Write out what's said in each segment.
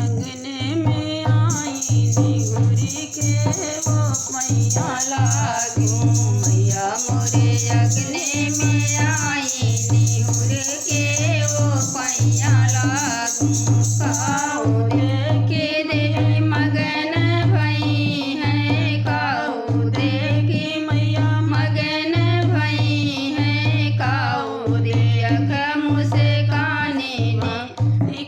अंगने में आई निहुरी के वो पैया लागू। मैया मोरे अंगने में आई निहुर के वो पैया लागू। काऊ देखे दे मगन भई है, काऊ देखे मैया मगन भई है। काऊ देख मुस्काने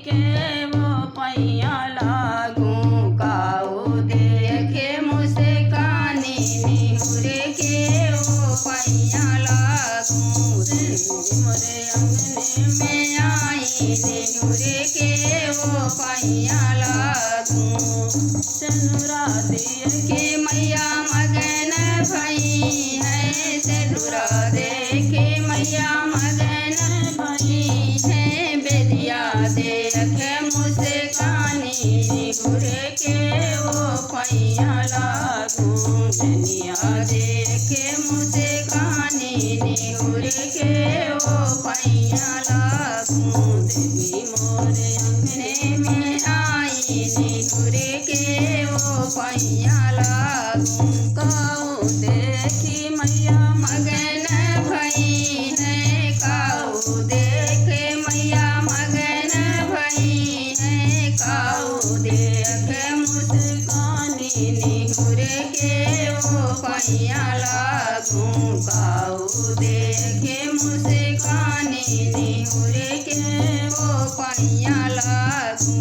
के वो पैया लागू। काऊ देखे मुस्काने निहुर के वो पैया लागू। मोरे अंगने में आई निहुर के वो पैया लागू। सेनुरा देखे मैया मगन भई है, सेनुरा देखे मैया मगन भई है। बेदिया देख मुस्कानी निहुर के वो पैया लागू। बेदिया देखे मुस्कानी निहुर के वो पैया लागू। देवी मोरे अंगने में आई निहुर के वो पैया लागू। काऊ देखी मैया मगन भई है, काऊ देखे मैया मगन भई है। काऊ देख मुस्कानी निहुर के वो पैया लागू। काऊ देखे मुस्कानी निहुर के वो पैया लागू।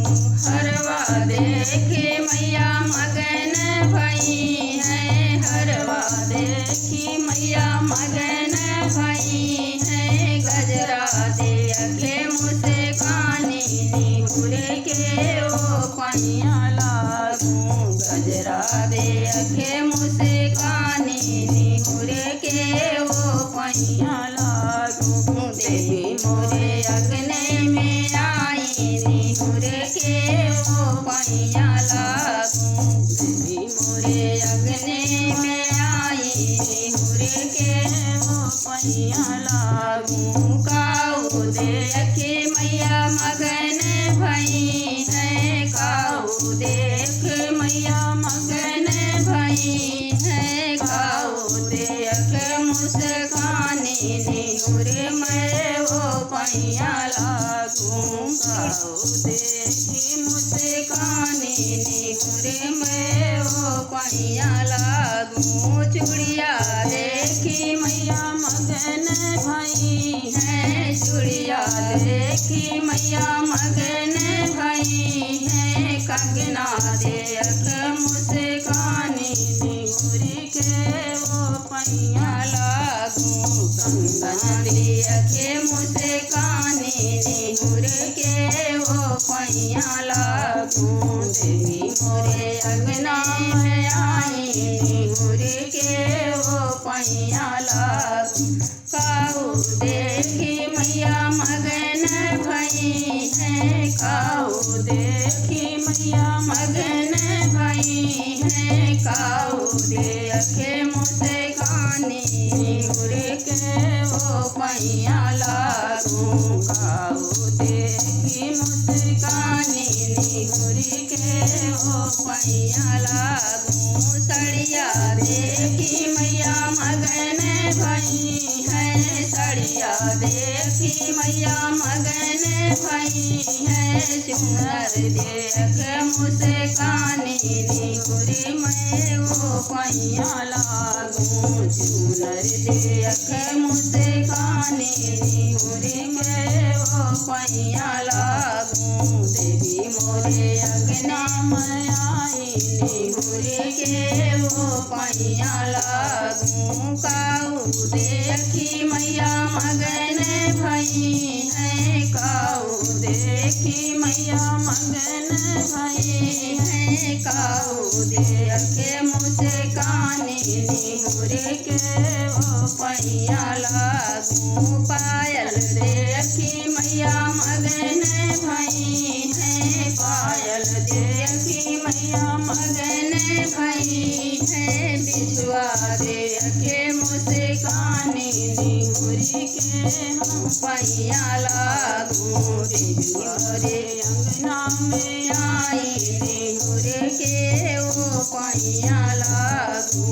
हरवा देखे मैया मगन भई है, हरवा देखी मैया मगन भई है। गजरा देखे मुस्कानी निहुर के वो पैया लागू। गजरा देखे मुस्कानी निहुर के वो पैया लागू। देवी मोरे अंगने में आई निहुर के वो पैया लागू। देवी मोरे अंगने में आई निहुर के वो पैया लागू। काऊ देखे मैया मगन भई है, काऊ देख मैया मगन भई है। काऊ देख मुस्कानी निहुर में वो पैया लागू। काऊ देखी मुस्कानी निहुर में वो पैया लागू। चूड़िया देखी मैया मगन भई है, चूड़िया देखी मैया मगन भई है। कंगना देख मुस्कानी निहुर के वो पैया लागू। कंगना देखे मुस्कानी निहुर के वो पैया लागू। देवी मोरे अंगना में आई निहुर के वो पैया लागू। काऊ देखी मैया मगन भई है, काऊ देखी मैया मगन भई है। काऊ देखे मुस्कानी निहुर के वो पैया लागू। काऊ देखी मुस्कानी निहुर के वो पैया लागू। सड़िया देखी मैया मगन भई है, सड़िया देखी मैया मगन भई है। सुंदर देख मुस्कानी निहुर में वो पैया लागू। सुंदर देख मुस्कानी निहुर में वो पैया लागू। देवी मोरे अंगना में आई निहुर के वो पैया लागू। काऊ देखी मैया मगन भई है, काऊ देखी मैया मगन भई है। काऊ देखे मुस्कानी निहुर के वो पैया लागू। पायल देखी मैया मगन भई है, पायल देखी मैया मगन भई है। बिछुआ देखे मुस्कानी निहुर के हम पैया लागू तेरी मोरे अंगना में आई निहुर के वो पैया लागू।